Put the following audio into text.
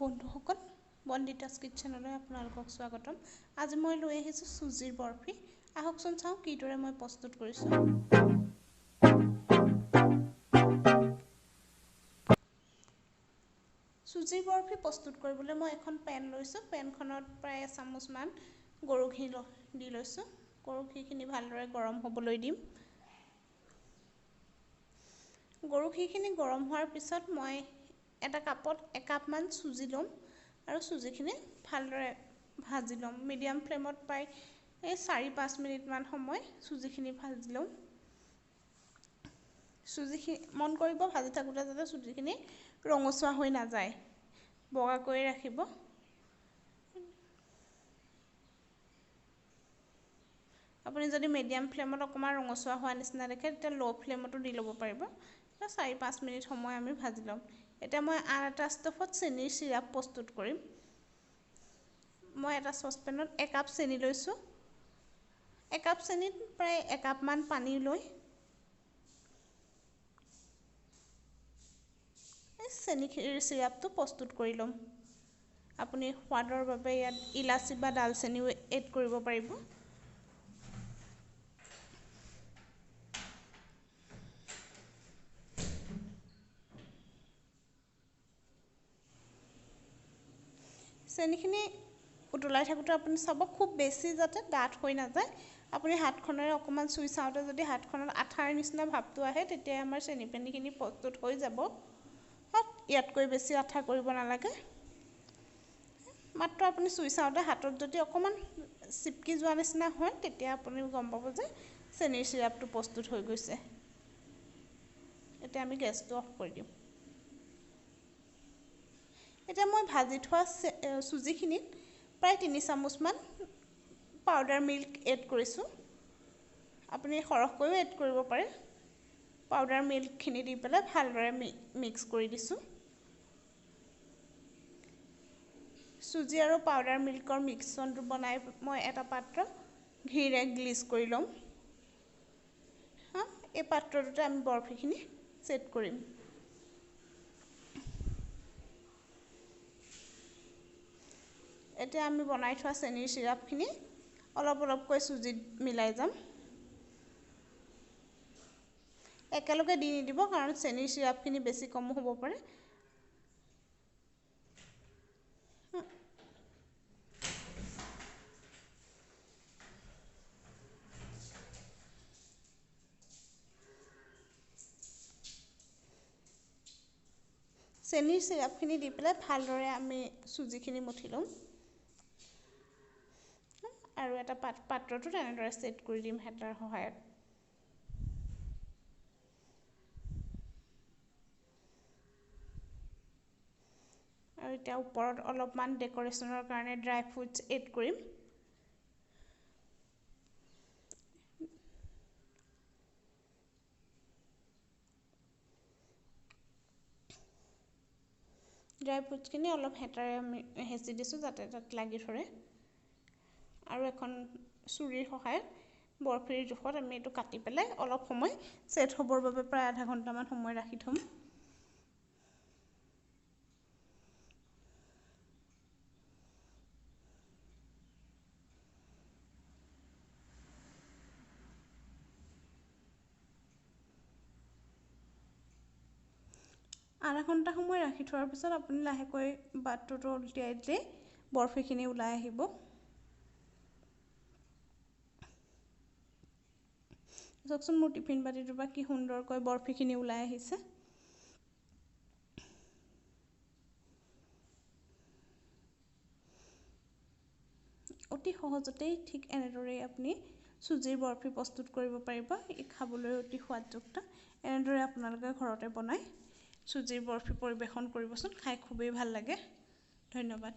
বন্ধুসকল বন্দিতাস কিচেনলৈ আপোনালোকক স্বাগতম। আজি মই লৈ আহিছোঁ চুজিৰ বৰফি। আহকচোন চাওঁ কিদৰে মই প্ৰস্তুত কৰিছোঁ। চুজিৰ বৰফি প্ৰস্তুত কৰিবলৈ মই এখন পেন লৈছোঁ। পেনখনত প্ৰায় এচামুচমান গৰু ঘি দি লৈছোঁ। গৰু ঘিখিনি ভালদৰে গৰম হ'বলৈ দিম। গৰু ঘিখিনি গৰম হোৱাৰ পিছত মই এটা কাপত একাপমান চুজি ল'ম আৰু চুজিখিনি ভালদৰে ভাজি ল'ম। মিডিয়াম ফ্লেমত প্ৰায় 4-5 মিনিটমান সময় চুজিখিনি ভাজি ল'ম। চুজিখিনি মন কৰিব ভাজি থাকোঁতে যাতে চুজিখিনি ৰঙচুৱা হৈ নাযায়, বগা কৰি ৰাখিব। আপুনি যদি মিডিয়াম ফ্লেমত অকণমান ৰঙচুৱা হোৱা নিচিনা দেখে তেতিয়া ল' ফ্লেমতো দি ল'ব পাৰিব। 4-5 মিনিট সময় আমি ভাজি ল'ম। এতিয়া মই আন এটা ষ্ট'ভত চেনিৰ চিৰাপ প্ৰস্তুত কৰিম। মই এটা চচপেনত একাপ চেনি লৈছোঁ। একাপ চেনিত প্ৰায় একাপমান পানী লৈ চেনিৰ চিৰাপটো প্ৰস্তুত কৰি ল'ম। আপুনি সোৱাদৰ বাবে ইয়াত ইলাচি বা ডালচেনিও এড কৰিব পাৰিব। চেনিখিনি উতলাই থাকোঁতে আপুনি চাব খুব বেছি যাতে ডাঠ হৈ নাযায়। আপুনি হাতখনেৰে অকণমান চুই চাওঁতে যদি হাতখনত আঠাৰ নিচিনা ভাৱটো আহে তেতিয়াই আমাৰ চেনি পানীখিনি প্ৰস্তুত হৈ যাব। ইয়াতকৈ বেছি আঠা কৰিব নালাগে। মাত্ৰ আপুনি চুই চাওঁতে হাতত যদি অকণমান চিপকি যোৱা নিচিনা হয় তেতিয়া আপুনি গম পাব যে চেনিৰ চিৰাপটো প্ৰস্তুত হৈ গৈছে। এতিয়া আমি গেছটো অফ কৰি দিম। এতিয়া মই ভাজি থোৱা চুজিখিনিত প্ৰায় 3 চামুচমান পাউডাৰ মিল্ক এড কৰিছোঁ। আপুনি সৰহকৈও এড কৰিব পাৰে। পাউডাৰ মিল্কখিনি দি পেলাই ভালদৰে মিক্স কৰি দিছোঁ। চুজি আৰু পাউডাৰ মিল্কৰ মিক্সনটো বনাই মই এটা পাত্ৰ ঘিৰে গ্লিজ কৰি ল'ম। এই পাত্ৰটোতে আমি বৰফিখিনি ছেট কৰিম। এতিয়া আমি বনাই থোৱা চেনিৰ চিৰাপখিনি অলপ অলপকৈ চুজিত মিলাই যাম। একেলগে দি নিদিব কাৰণ চেনিৰ চিৰাপখিনি বেছি কমো হ'ব পাৰে। চেনিৰ চিৰাপখিনি দি পেলাই ভালদৰে আমি চুজিখিনি মঠি ল'ম আৰু এটা পাত্ৰটো তেনেদৰে ছেট কৰি দিম হেতাৰ সহায়ত। আৰু এতিয়া ওপৰত অলপমান ডেক'ৰেশ্যনৰ কাৰণে ড্ৰাই ফ্ৰুটছ এড কৰিম। ড্ৰাই ফ্ৰুটছখিনি অলপ হেতাৰে আমি হেঁচি দিছোঁ যাতে তাত লাগি ধৰে। আৰু এখন চুৰিৰ সহায়ত বৰফিৰ জোখত আমি এইটো কাটি পেলাই অলপ সময় ছেট হ'বৰ বাবে প্ৰায় আধা ঘণ্টামান সময় ৰাখি থ'ম। আধা ঘণ্টা সময় ৰাখি থোৱাৰ পিছত আপুনি লাহেকৈ পাত্ৰটো উলটিয়াই দিলেই বৰফিখিনি ওলাই আহিব। চাওকচোন মোৰ টিফিন বাতিটোৰ পৰা কি সুন্দৰকৈ বৰফিখিনি ওলাই আহিছে। অতি সহজতেই ঠিক এনেদৰেই আপুনি চুজিৰ বৰফি প্ৰস্তুত কৰিব পাৰিব। ই খাবলৈ অতি সোৱাদযুক্ত। এনেদৰে আপোনালোকে ঘৰতে বনাই চুজিৰ বৰফি পৰিৱেশন কৰিবচোন, খাই খুবেই ভাল লাগে। ধন্যবাদ।